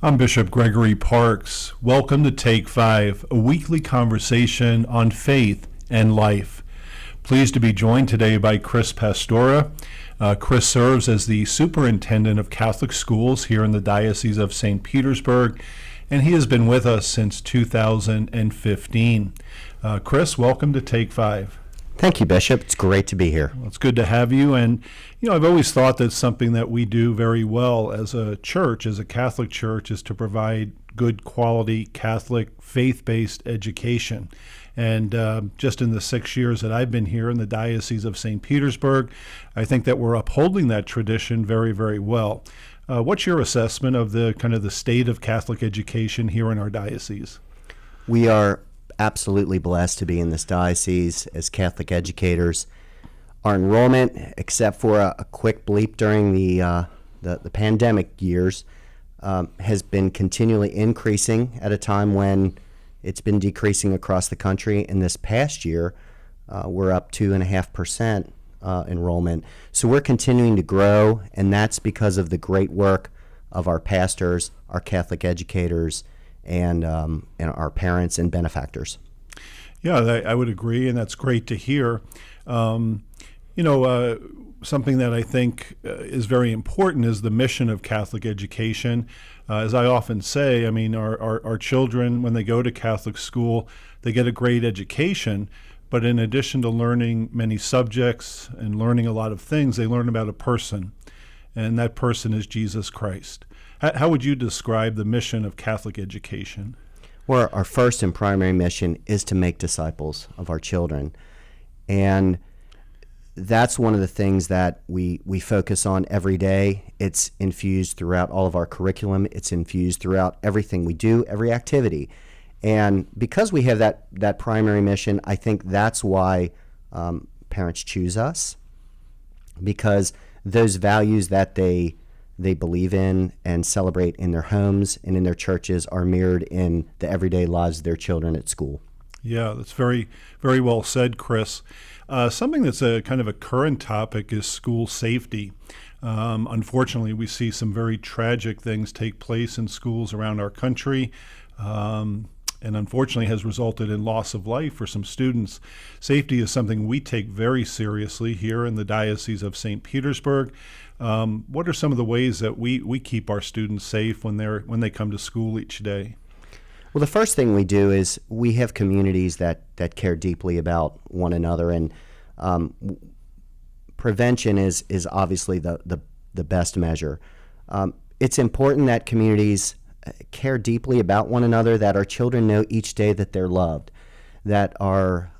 I'm Bishop Gregory Parks. Welcome to Take 5, a weekly conversation on faith and life. Pleased to be joined today by Chris Pastura. Chris serves as the superintendent of Catholic schools here in the Diocese of St. Petersburg, and he has been with us since 2015. Chris, welcome to Take 5. Thank you, Bishop. It's great to be here. Well, it's good to have you. And, I've always thought that something that we do very well as a church, as a Catholic church, is to provide good quality Catholic faith-based education. And just in the 6 years that I've been here in the Diocese of St. Petersburg, I think that we're upholding that tradition very, very well. What's your assessment of the state of Catholic education here in our diocese? We are absolutely blessed to be in this diocese as Catholic educators. Our enrollment, except for a quick bleep during the pandemic years, has been continually increasing at a time when it's been decreasing across the country. In this past year, we're up 2.5% enrollment. So we're continuing to grow, and that's because of the great work of our pastors, our Catholic educators, and our parents and benefactors. Yeah, I would agree, and that's great to hear. Something that I think is very important is the mission of Catholic education. As I often say, our children, when they go to Catholic school, they get a great education, but in addition to learning many subjects and learning a lot of things, they learn about a person, and that person is Jesus Christ. How would you describe the mission of Catholic education? Well, our first and primary mission is to make disciples of our children. And that's one of the things that we focus on every day. It's infused throughout all of our curriculum. It's infused throughout everything we do, every activity. And because we have that primary mission, I think that's why parents choose us, because those values that they believe in and celebrate in their homes and in their churches are mirrored in the everyday lives of their children at school. Yeah, that's very, very well said, Chris. Something that's a kind of a current topic is school safety. Unfortunately, we see some very tragic things take place in schools around our country, and unfortunately has resulted in loss of life for some students. Safety is something we take very seriously here in the Diocese of St. Petersburg. What are some of the ways that we keep our students safe when they come to school each day? Well, the first thing we do is we have communities that care deeply about one another, and prevention is obviously the best measure. It's important that communities care deeply about one another, that our children know each day that they're loved, that our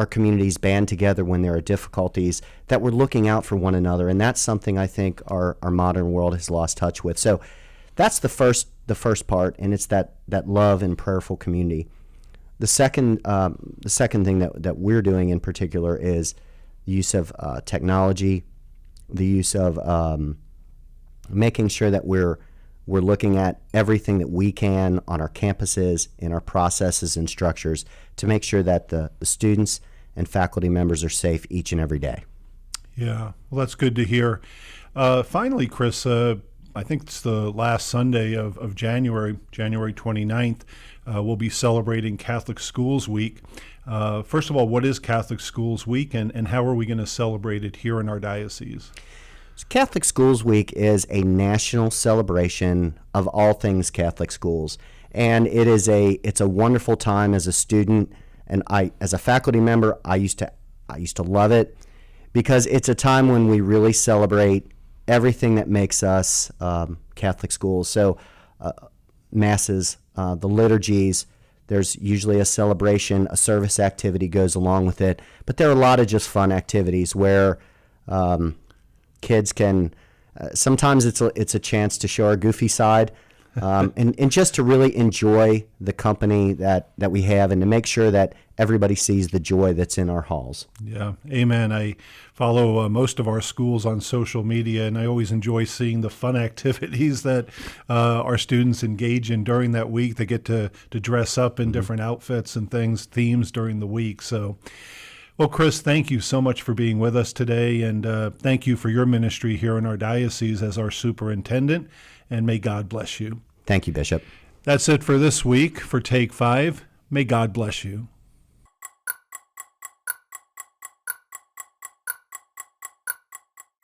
communities band together when there are difficulties, that we're looking out for one another, and that's something I think our modern world has lost touch with. So that's the first part, and it's that love and prayerful community. The second thing that we're doing in particular is the use of technology, the use of making sure that we're looking at everything that we can on our campuses, in our processes and structures, to make sure that the students and faculty members are safe each and every day. Yeah, well, that's good to hear. Finally, Chris, I think it's the last Sunday of January 29th, we'll be celebrating Catholic Schools Week. First of all, what is Catholic Schools Week, and how are we going to celebrate it here in our diocese? So Catholic Schools Week is a national celebration of all things Catholic schools, and it's a wonderful time as a student, and as a faculty member, I used to love it, because it's a time when we really celebrate everything that makes us Catholic schools. So masses, the liturgies, there's usually a celebration, a service activity goes along with it, but there are a lot of just fun activities where kids can, sometimes it's a chance to show our goofy side, and just to really enjoy the company that we have, and to make sure that everybody sees the joy that's in our halls. Yeah, amen. I follow most of our schools on social media, and I always enjoy seeing the fun activities that our students engage in during that week. They get to dress up in different outfits and themes during the week. So, well, Chris, thank you so much for being with us today, and thank you for your ministry here in our diocese as our superintendent, and may God bless you. Thank you, Bishop. That's it for this week for Take 5. May God bless you.